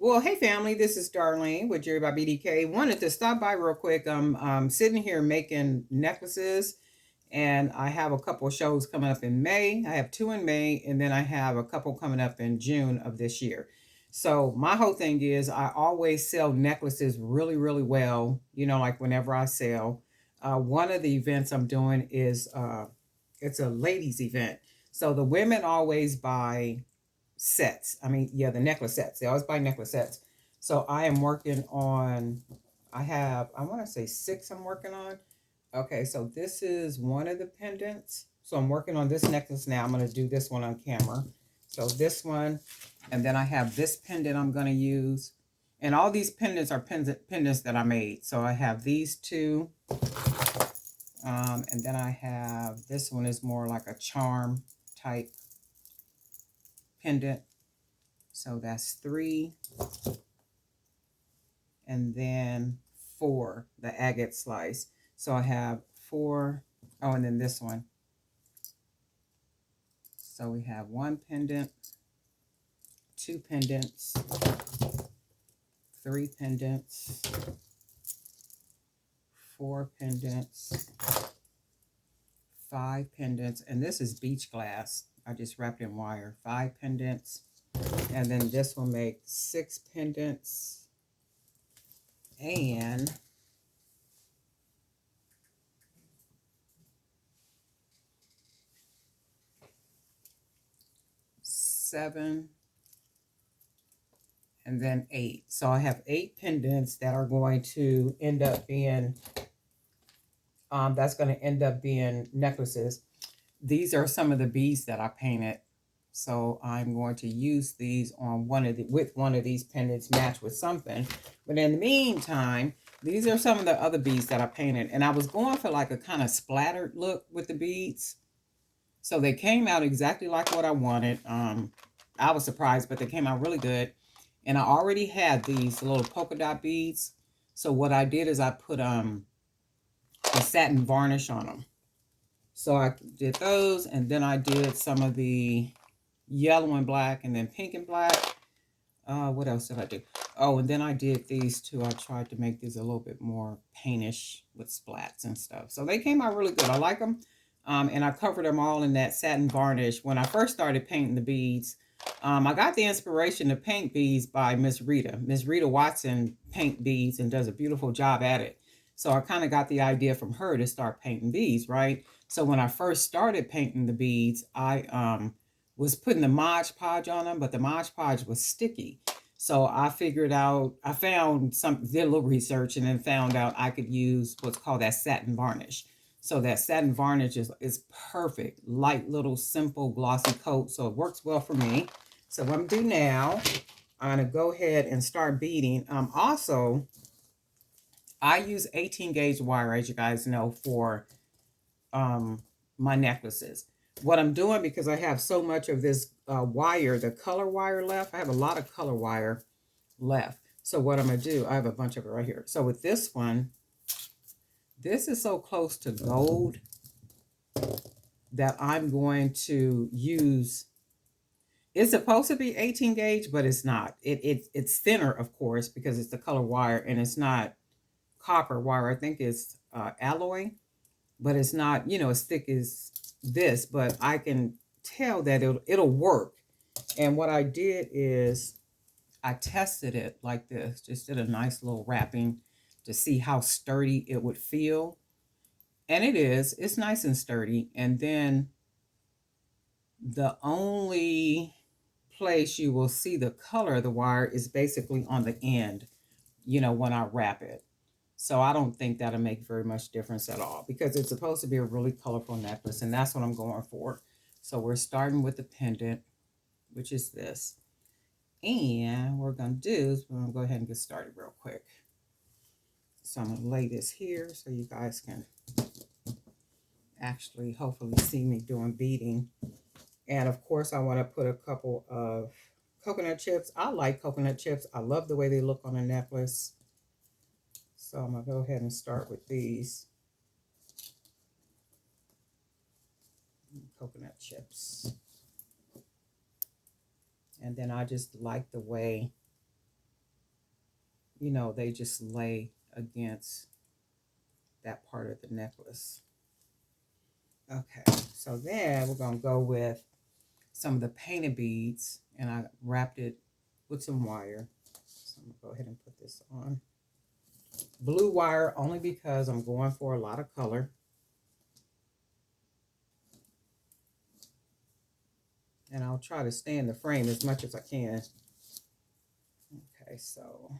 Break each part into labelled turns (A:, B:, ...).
A: Well, hey family, this is Darlene with Jewelry by BDK. Wanted to stop by real quick. I'm sitting here making necklaces, and I have a couple of shows coming up in May. I have two in May, and then I have a couple coming up in June of this year. So my whole thing is I always sell necklaces really, really well. Like whenever I sell. One of the events I'm doing is it's a ladies event. So the women always buy sets. I mean, yeah, the necklace sets. They always buy necklace sets. So I am working on, I want to say six I'm working on. Okay, so this is one of the pendants. So I'm working on this necklace now. I'm going to do this one on camera. So this one, and then I have this pendant I'm going to use. And all these pendants are pendants that I made. So I have these two. And then I have, this one is more like a charm type pendant. So that's three. And then four, the agate slice. So I have four. Oh, and then this one. So we have one pendant, two pendants, three pendants, four pendants, five pendants, and this is beach glass. I just wrapped in wire. Five pendants, and then this will make six pendants, and seven, and then eight. So I have eight pendants that are going to end up being necklaces. These are some of the beads that I painted. So I'm going to use these on with one of these pendants, match with something. But in the meantime, these are some of the other beads that I painted. And I was going for like a kind of splattered look with the beads. So they came out exactly like what I wanted. I was surprised, but they came out really good. And I already had these little polka dot beads. So what I did is I put a satin varnish on them. So I did those, and then I did some of the yellow and black, and then pink and black. What else did I do? Oh, and then I did these two. I tried to make these a little bit more paintish with splats and stuff. So they came out really good. I like them. And I covered them all in that satin varnish. When I first started painting the beads, I got the inspiration to paint beads by Miss Rita. Miss Rita Watson paint beads and does a beautiful job at it. So I kind of got the idea from her to start painting beads, right? So when I first started painting the beads, I was putting the Mod Podge on them, but the Mod Podge was sticky. So I found did a little research, and then found out I could use what's called that satin varnish. So that satin varnish is perfect, light little simple glossy coat. So it works well for me. So what I'm gonna do now, I'm gonna go ahead and start beading. Also, I use 18 gauge wire, as you guys know, for my necklaces. What I'm doing, because I have so much of this wire, the color wire left, I have a lot of color wire left. So what I'm going to do, I have a bunch of it right here. So with this one, this is so close to gold that I'm going to use, it's supposed to be 18 gauge, but it's not. It's thinner, of course, because it's the color wire, and it's not copper wire. I think it's alloy, but it's not, as thick as this, but I can tell that it'll work. And what I did is I tested it like this, just did a nice little wrapping to see how sturdy it would feel. And it's nice and sturdy. And then the only place you will see the color of the wire is basically on the end, when I wrap it. So I don't think that'll make very much difference at all, because it's supposed to be a really colorful necklace, and that's what I'm going for. So we're starting with the pendant, which is this. And what we're going to do is we're going to go ahead and get started real quick. So I'm going to lay this here so you guys can actually hopefully see me doing beading. And of course, I want to put a couple of coconut chips. I like coconut chips. I love the way they look on a necklace. So I'm going to go ahead and start with these coconut chips. And then I just like the way you know, they just lay against that part of the necklace. Okay, so then we're going to go with some of the painted beads, and I wrapped it with some wire. So I'm going to go ahead and put this on. Blue wire only because I'm going for a lot of color. And I'll try to stay in the frame as much as I can. Okay, so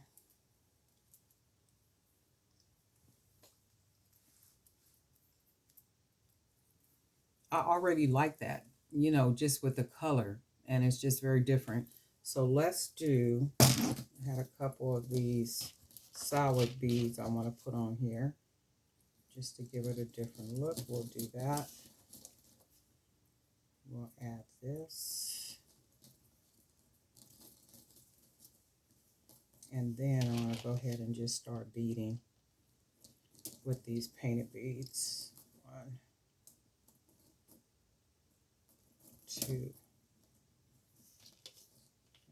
A: I already like that, you know, just with the color, and it's just very different. So let's do, I had a couple of these solid beads I want to put on here just to give it a different look. We'll do that. We'll add this. And then I'm going to go ahead and just start beading with these painted beads. 1, 2.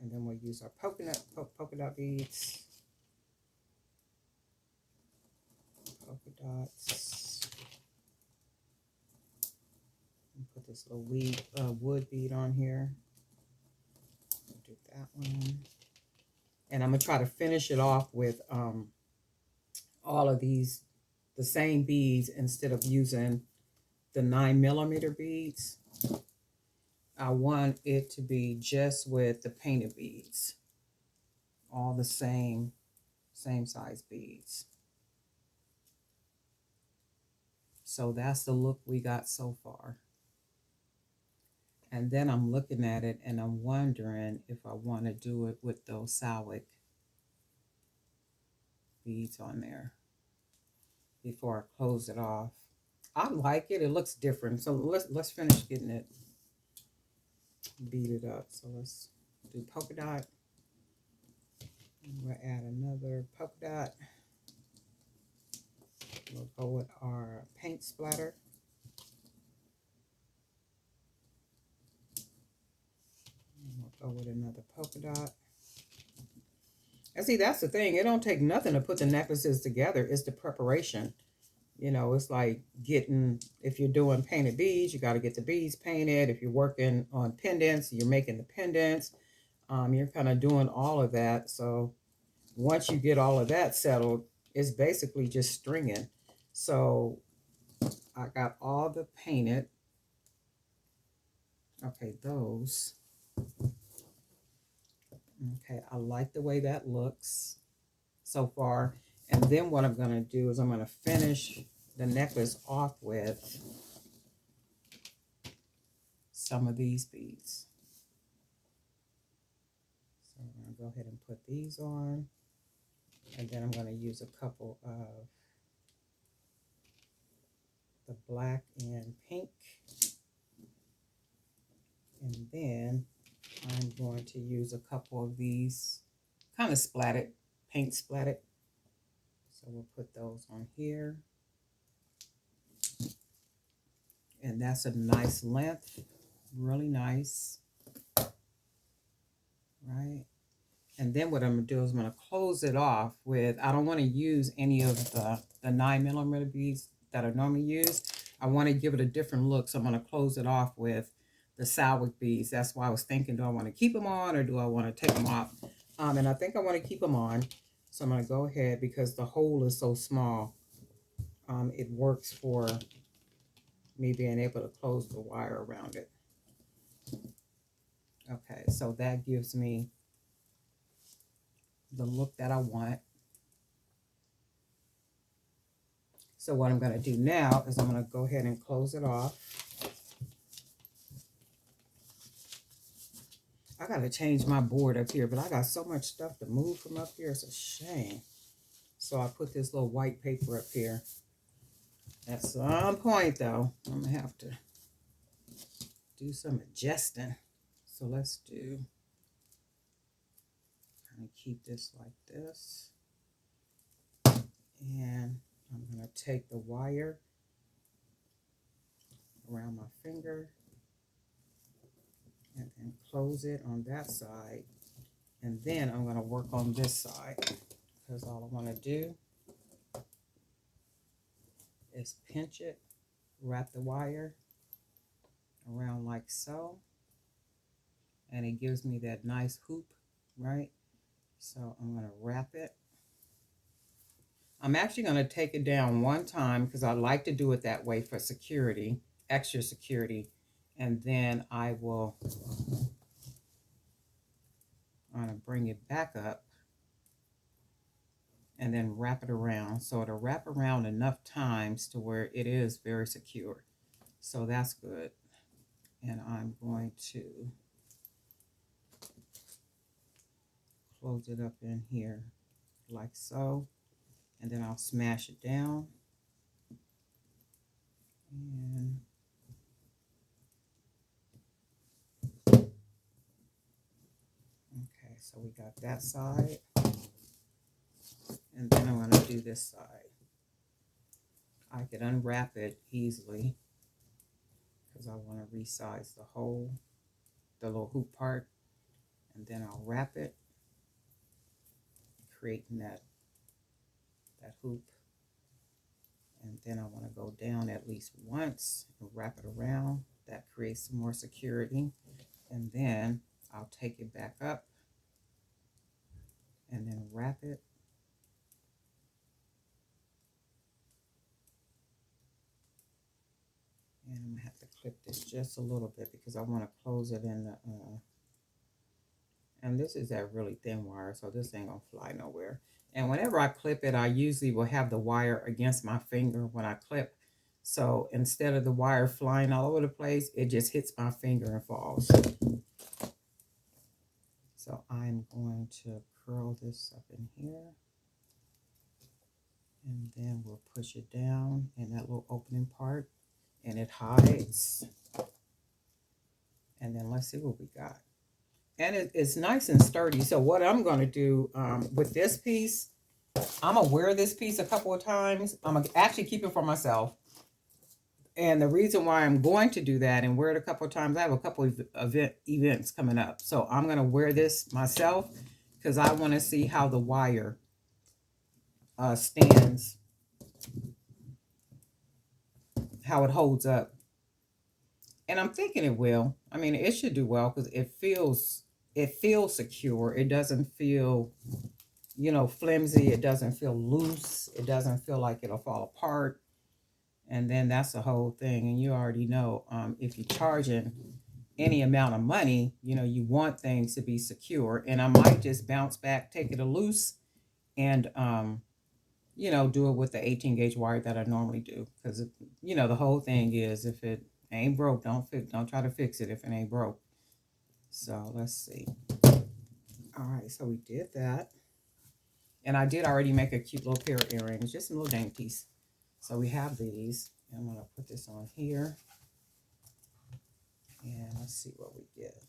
A: And then we'll use our polka dot beads. Polka dots. And put this little wood bead on here. We'll do that one. And I'm going to try to finish it off with all of these, the same beads, instead of using the 9mm beads. I want it to be just with the painted beads. All the same size beads. So that's the look we got so far. And then I'm looking at it and I'm wondering if I want to do it with those Sowick beads on there before I close it off. I like it. It looks different. So let's finish getting it beaded up. So let's do polka dot. And we'll add another polka dot. We'll go with our paint splatter. And we'll go with another polka dot. And see, that's the thing. It don't take nothing to put the necklaces together. It's the preparation. You know, it's like getting, if you're doing painted beads, you got to get the beads painted. If you're working on pendants, you're making the pendants. You're kind of doing all of that. So once you get all of that settled, it's basically just stringing. So I got all the painted. Okay, those. Okay, I like the way that looks so far. And then what I'm going to do is I'm going to finish the necklace off with some of these beads. So I'm going to go ahead and put these on. And then I'm going to use a couple of the black and pink. And then I'm going to use a couple of these kind of splatted, paint splatted. So we'll put those on here. And that's a nice length, really nice. Right? And then what I'm going to do is I'm going to close it off with, I don't want to use any of the 9mm beads that are normally used. I want to give it a different look, so I'm going to close it off with the Sowick beads. That's why I was thinking, do I want to keep them on or do I want to take them off? And I think I want to keep them on. So I'm going to go ahead, because the hole is so small, it works for me being able to close the wire around it. Okay, so that gives me the look that I want. So what I'm going to do now is I'm going to go ahead and close it off. I got to change my board up here, but I got so much stuff to move from up here. It's a shame. So I put this little white paper up here. At some point, though, I'm going to have to do some adjusting. So let's do, kind of keep this like this. And I'm going to take the wire around my finger and close it on that side. And then I'm going to work on this side, because all I want to do is pinch it, wrap the wire around like so, and it gives me that nice hoop, right? So I'm going to wrap it. I'm actually going to take it down one time because I like to do it that way for security, extra security. And then I will bring it back up and then wrap it around. So it'll wrap around enough times to where it is very secure. So that's good. And I'm going to close it up in here like so. And then I'll smash it down. And okay, so we got that side. And then I'm going to do this side. I could unwrap it easily because I want to resize the little hoop part. And then I'll wrap it, creating that hoop. And then I want to go down at least once and wrap it around. That creates some more security. And then I'll take it back up and then wrap it. And I'm going to have to clip this just a little bit because I want to close it in the, and this is that really thin wire, so this ain't going to fly nowhere. And whenever I clip it, I usually will have the wire against my finger when I clip. So instead of the wire flying all over the place, it just hits my finger and falls. So I'm going to curl this up in here. And then we'll push it down in that little opening part. And it hides. And then let's see what we got. And it's nice and sturdy. So what I'm going to do with this piece, I'm going to wear this piece a couple of times. I'm going to actually keep it for myself. And the reason why I'm going to do that and wear it a couple of times, I have a couple of events coming up. So I'm going to wear this myself because I want to see how the wire stands, how it holds up. And I'm thinking it will. I mean, it should do well because it feels secure. It doesn't feel, flimsy. It doesn't feel loose. It doesn't feel like it'll fall apart. And then that's the whole thing. And you already know, if you're charging any amount of money, you want things to be secure. And I might just bounce back, take it a loose, and do it with the 18 gauge wire that I normally do. Because the whole thing is, if it ain't broke, don't try to fix it if it ain't broke. So let's see. All right, so we did that. And I did already make a cute little pair of earrings, just some little dainties. So we have these. And I'm going to put this on here. And let's see what we get.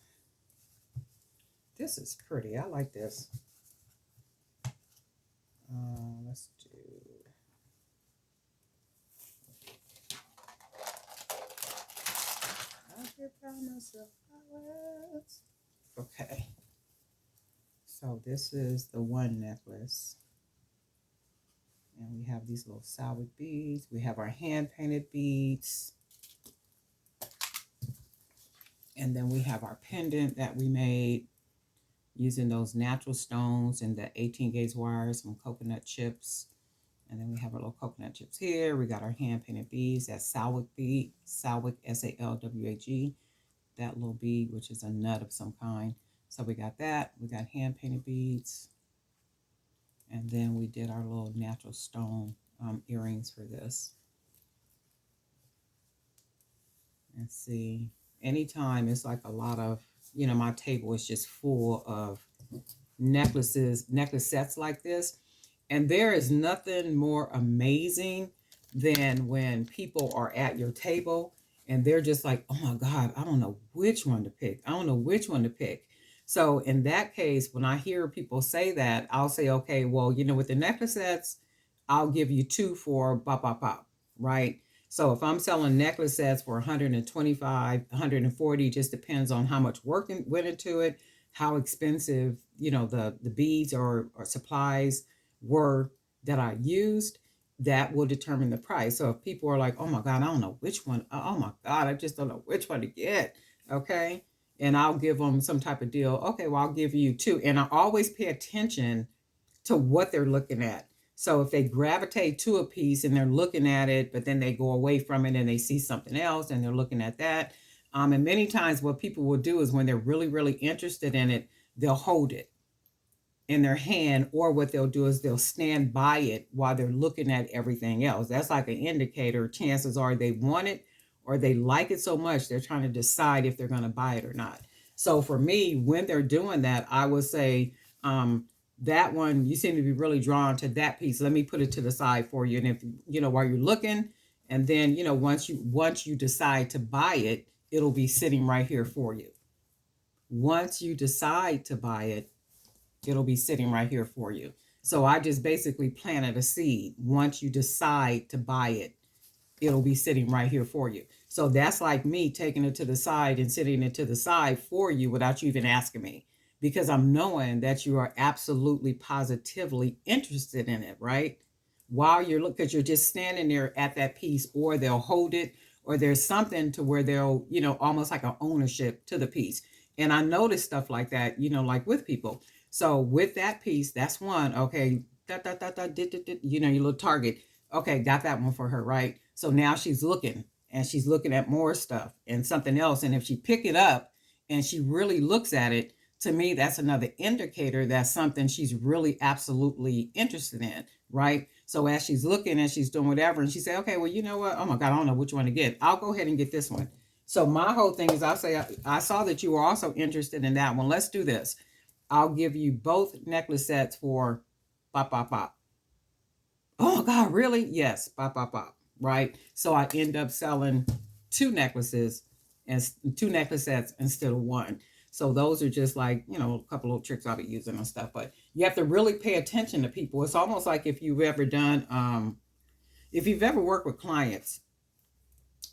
A: This is pretty. I like this. Let's do... Okay, so this is the one necklace, and we have these little solid beads. We have our hand painted beads, and then we have our pendant that we made using those natural stones and the 18 gauge wires, some coconut chips. And then we have our little coconut chips here. We got our hand painted beads, that Salwag bead, Salwag, S-A-L-W-A-G, that little bead, which is a nut of some kind. So we got that. We got hand painted beads. And then we did our little natural stone earrings for this. And see, anytime it's like a lot of, my table is just full of necklace sets like this. And there is nothing more amazing than when people are at your table and they're just like, oh my God, I don't know which one to pick. I don't know which one to pick. So in that case, when I hear people say that, I'll say, okay, well, with the necklace sets, I'll give you 2 for pop, pop, pop, right? So if I'm selling necklace sets for 125, 140, just depends on how much work went into it, how expensive, the beads or supplies word that I used, that will determine the price. So if people are like, oh my God, I don't know which one, oh my God, I just don't know which one to get. Okay. And I'll give them some type of deal. Okay, well, I'll give you two. And I always pay attention to what they're looking at. So if they gravitate to a piece and they're looking at it, but then they go away from it and they see something else and they're looking at that. And many times what people will do is when they're really, really interested in it, they'll hold it in their hand, or what they'll do is they'll stand by it while they're looking at everything else. That's like an indicator. Chances are they want it or they like it so much they're trying to decide if they're going to buy it or not. So for me, when they're doing that, I would say, that one, you seem to be really drawn to that piece. Let me put it to the side for you. And if while you're looking, and then once you decide to buy it, it'll be sitting right here for you. Once you decide to buy it, it'll be sitting right here for you. So I just basically planted a seed. Once you decide to buy it, it'll be sitting right here for you. So that's like me taking it to the side and sitting it to the side for you without you even asking me, because I'm knowing that you are absolutely positively interested in it, right? While you're looking, because you're just standing there at that piece, or they'll hold it, or there's something to where they'll, almost like an ownership to the piece. And I notice stuff like that, like with people. So with that piece, that's one. Okay, your little target. Okay, got that one for her, right? So now she's looking, and she's looking at more stuff and something else. And if she pick it up and she really looks at it, to me, that's another indicator that's something she's really absolutely interested in, right? So as she's looking and she's doing whatever, and she say, okay, well, you know what? Oh my God, I don't know which one to get. I'll go ahead and get this one. So my whole thing is, I'll say, I saw that you were also interested in that one. Let's do this. I'll give you both necklace sets for bop, bop, bop. Oh my God, really? Yes, bop, bop, bop. Right? So I end up selling two necklaces and two necklace sets instead of one. So those are just like, a couple of tricks I'll be using and stuff. But you have to really pay attention to people. It's almost like if you've ever done, if you've ever worked with clients,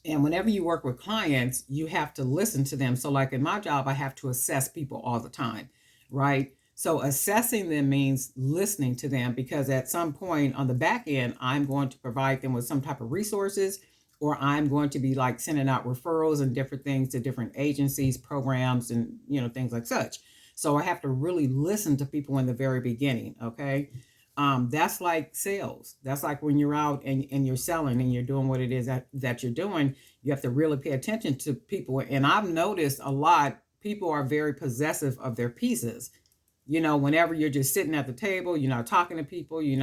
A: and whenever you work with clients, you have to listen to them. So like in my job, I have to assess people all the time, right? So assessing them means listening to them, because at some point on the back end, I'm going to provide them with some type of resources, or I'm going to be like sending out referrals and different things to different agencies, programs, and things like such. So I have to really listen to people in the very beginning. Okay. That's like sales. That's like when you're out and you're selling and you're doing what it is that you're doing. You have to really pay attention to people. And I've noticed a lot, people are very possessive of their pieces. Whenever you're just sitting at the table, you're not talking to people, you're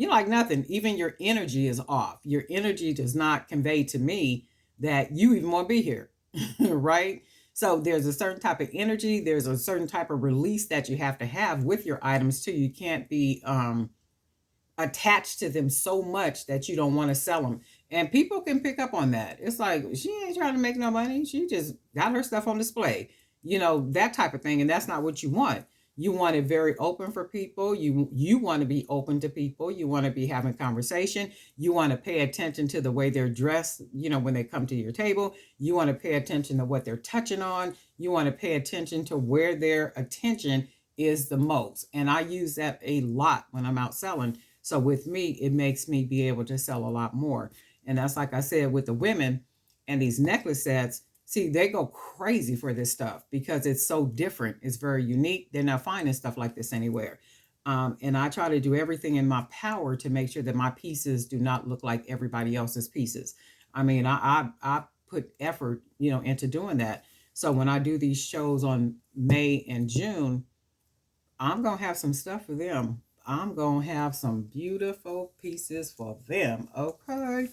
A: like nothing. Even your energy is off. Your energy does not convey to me that you even want to be here. Right? So there's a certain type of energy, there's a certain type of release that you have to have with your items too. You can't be attached to them so much that you don't want to sell them. And people can pick up on that. It's like, she ain't trying to make no money. She just got her stuff on display, that type of thing. And that's not what you want. You want it very open for people. You want to be open to people. You want to be having conversation. You want to pay attention to the way they're dressed, when they come to your table. You want to pay attention to what they're touching on. You want to pay attention to where their attention is the most. And I use that a lot when I'm out selling. So with me, it makes me be able to sell a lot more. And that's like I said, with the women and these necklace sets, see, they go crazy for this stuff because it's so different. It's very unique. They're not finding stuff like this anywhere. And I try to do everything in my power to make sure that my pieces do not look like everybody else's pieces. I mean, I put effort, into doing that. So when I do these shows on May and June, I'm going to have some stuff for them. I'm going to have some beautiful pieces for them. Okay.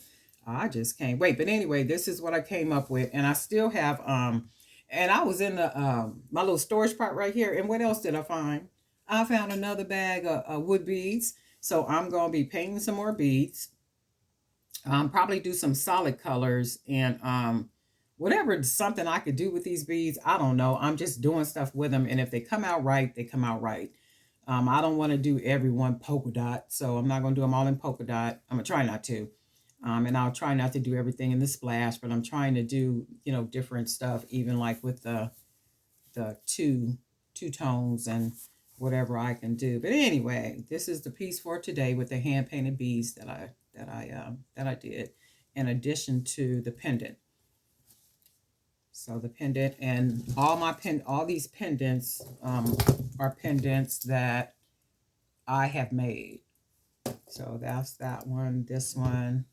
A: I just can't wait. But anyway, this is what I came up with. And I still have, and I was in the, my little storage part right here. And what else did I find? I found another bag of wood beads. So I'm going to be painting some more beads. Probably do some solid colors and, whatever, something I could do with these beads. I don't know. I'm just doing stuff with them. And if they come out right, they come out right. I don't want to do everyone polka dot, so I'm not going to do them all in polka dot. I'm going to try not to. And I'll try not to do everything in the splash, but I'm trying to do, different stuff, even like with the two tones and whatever I can do. But anyway, this is the piece for today with the hand painted beads that I did, in addition to the pendant. So the pendant and all these pendants are pendants that I have made. So that's that one, this one,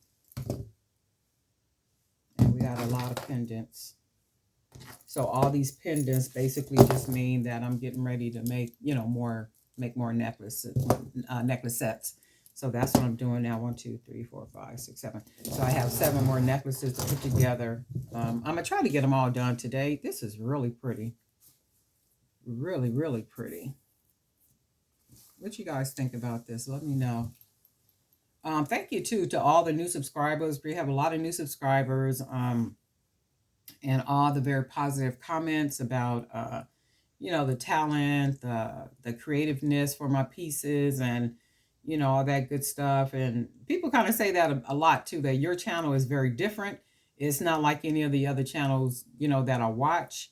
A: and we got a lot of pendants. So all these pendants basically just mean that I'm getting ready to make, make more necklace sets. So that's what I'm doing now. 1, 2, 3, 4, 5, 6, 7. So I have 7 more necklaces to put together. I'm gonna try to get them all done today. This is really pretty, really, really pretty. What you guys think about this? Let me know. Thank you too to all the new subscribers. We have a lot of new subscribers. And all the very positive comments about the talent, the creativeness for my pieces, and all that good stuff. And people kind of say that a lot too, that your channel is very different. It's not like any of the other channels that I watch.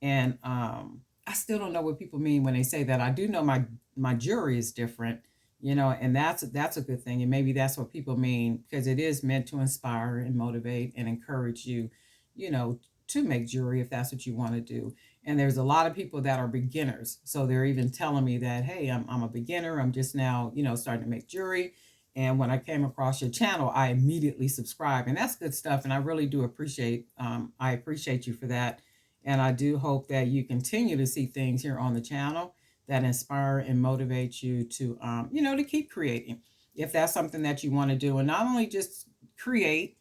A: And I still don't know what people mean when they say that. I do know my jewelry is different, and that's a good thing. And maybe that's what people mean, because it is meant to inspire and motivate and encourage you, to make jewelry if that's what you want to do. And there's a lot of people that are beginners. So they're even telling me that, hey, I'm a beginner. I'm just now, starting to make jewelry. And when I came across your channel, I immediately subscribed. And that's good stuff. And I really do I appreciate you for that. And I do hope that you continue to see things here on the channel that inspire and motivate you to, to keep creating. If that's something that you want to do, and not only just create,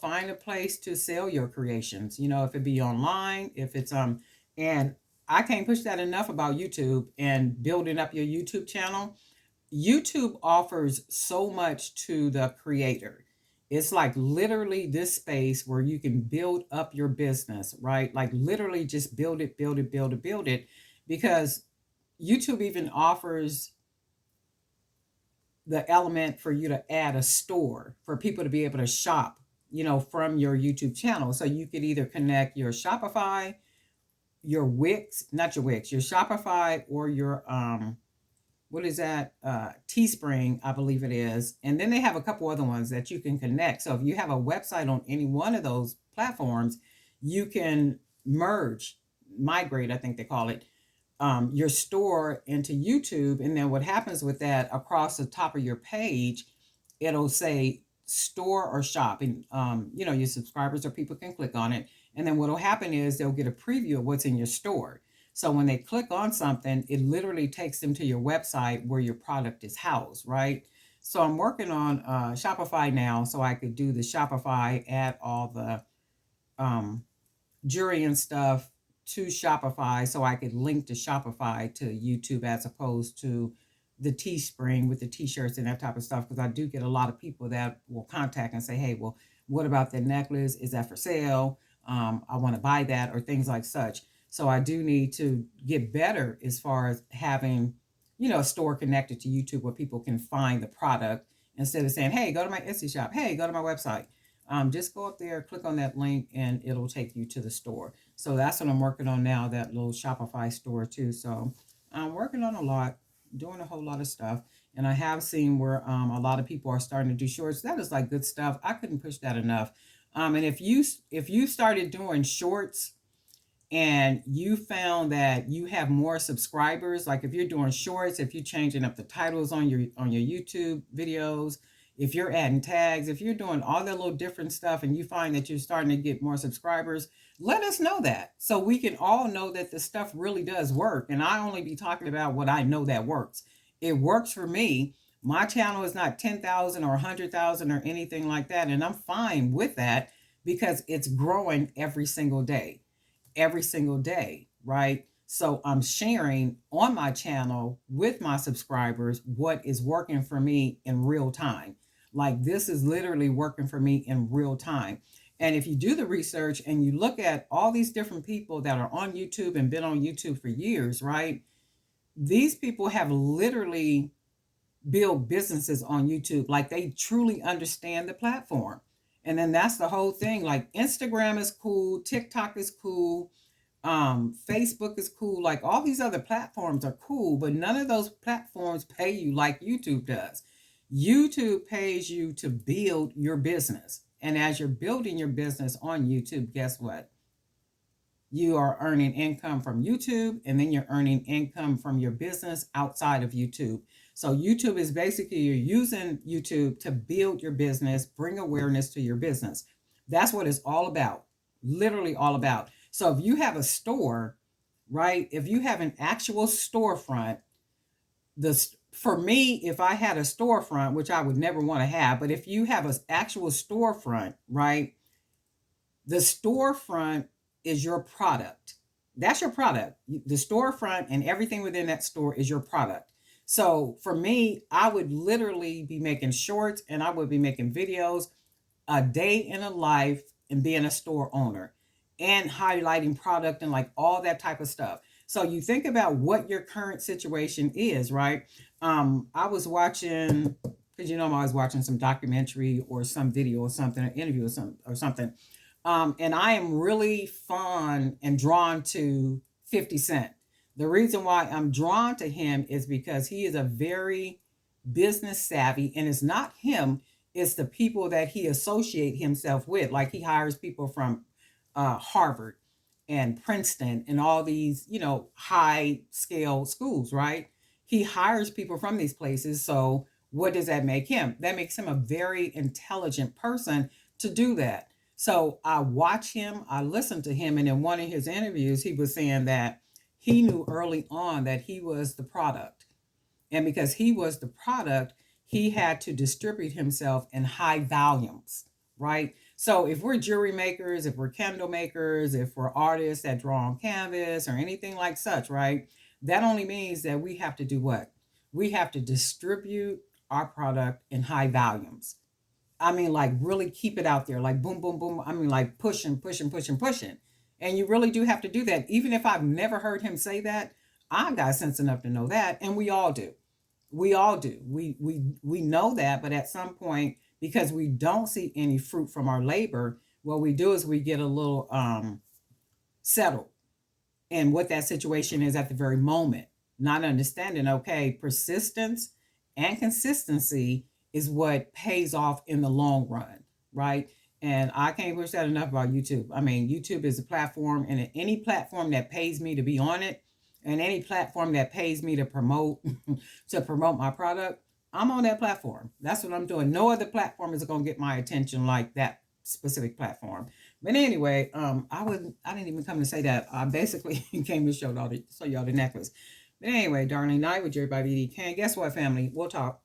A: find a place to sell your creations, if it be online, if it's, and I can't push that enough about YouTube and building up your YouTube channel. YouTube offers so much to the creator. It's like literally this space where you can build up your business, right? Like literally just build it, build it, build it, build it. Because YouTube even offers the element for you to add a store for people to be able to shop, from your YouTube channel. So you could either connect your Shopify, your Wix, not your Wix, your Shopify, or your what is that? Teespring, I believe it is. And then they have a couple other ones that you can connect. So if you have a website on any one of those platforms, you can migrate, I think they call it, your store into YouTube. And then what happens with that, across the top of your page, it'll say store or shop. And, your subscribers or people can click on it. And then what'll happen is they'll get a preview of what's in your store. So when they click on something, it literally takes them to your website where your product is housed, right? So I'm working on Shopify now, so I could do the Shopify, add all the jewelry and stuff to Shopify, so I could link to Shopify to YouTube, as opposed to the Teespring with the t-shirts and that type of stuff. Because I do get a lot of people that will contact and say, hey, well, what about the necklace? Is that for sale? I want to buy that, or things like such. So I do need to get better as far as having, a store connected to YouTube where people can find the product, instead of saying, hey, go to my Etsy shop. Hey, go to my website. Just go up there, click on that link, and it'll take you to the store. So that's what I'm working on now, that little Shopify store too. So I'm working on a lot, doing a whole lot of stuff. And I have seen where a lot of people are starting to do shorts. That is like good stuff. I couldn't push that enough. And if you started doing shorts and you found that you have more subscribers, like if you're doing shorts, if you're changing up the titles on your YouTube videos, if you're adding tags, if you're doing all that little different stuff, and you find that you're starting to get more subscribers, let us know that, so we can all know that the stuff really does work. And I only be talking about what I know that works. It works for me. My channel is not 10,000 or 100,000 or anything like that, and I'm fine with that, because it's growing every single day, right? So I'm sharing on my channel with my subscribers what is working for me in real time. Like, this is literally working for me in real time. And if you do the research and you look at all these different people that are on YouTube and been on YouTube for years, right? These people have literally built businesses on YouTube. Like, they truly understand the platform. And then that's the whole thing. Like, Instagram is cool, TikTok is cool, Facebook is cool. Like all these other platforms are cool, but none of those platforms pay you like YouTube does. YouTube pays you to build your business. And as you're building your business on YouTube, guess what? You are earning income from YouTube, and then you're earning income from your business outside of YouTube. So YouTube is basically, you're using YouTube to build your business, bring awareness to your business. That's what it's all about. Literally all about. So if you have a store, right? If you have an actual storefront, for me, if I had a storefront, which I would never want to have, but if you have an actual storefront, right? The storefront is your product. That's your product. The storefront and everything within that store is your product. So for me, I would literally be making shorts and I would be making videos, a day in a life and being a store owner and highlighting product and like all that type of stuff. So you think about what your current situation is, right? I was watching, because I'm always watching some documentary or some video or something, an interview or something. And I am really fond and drawn to 50 Cent. The reason why I'm drawn to him is because he is a very business savvy, and it's not him, it's the people that he associate himself with. Like he hires people from Harvard and Princeton and all these, high scale schools, right? He hires people from these places. So what does that make him? That makes him a very intelligent person to do that. So I watch him, I listen to him, and in one of his interviews, he was saying that he knew early on that he was the product. And because he was the product, he had to distribute himself in high volumes, right? So if we're jewelry makers, if we're candle makers, if we're artists that draw on canvas or anything like such, right? That only means that we have to do what? We have to distribute our product in high volumes. I mean, like really keep it out there, like boom, boom, boom. I mean, like pushing, pushing, pushing, pushing. And you really do have to do that. Even if I've never heard him say that, I've got sense enough to know that. And we all do. We all do. We know that, but at some point, because we don't see any fruit from our labor, what we do is we get a little settled in what that situation is at the very moment, not understanding, okay, persistence and consistency is what pays off in the long run, right? And I can't push that enough about YouTube. I mean, YouTube is a platform, and any platform that pays me to be on it, and any platform that pays me to promote to promote my product, I'm on that platform. That's what I'm doing. No other platform is going to get my attention like that specific platform. But anyway, I didn't even come to say that. I basically came to show y'all the necklace. But anyway, Darlene Knight with Jewelry by BDK. And guess what, family? We'll talk.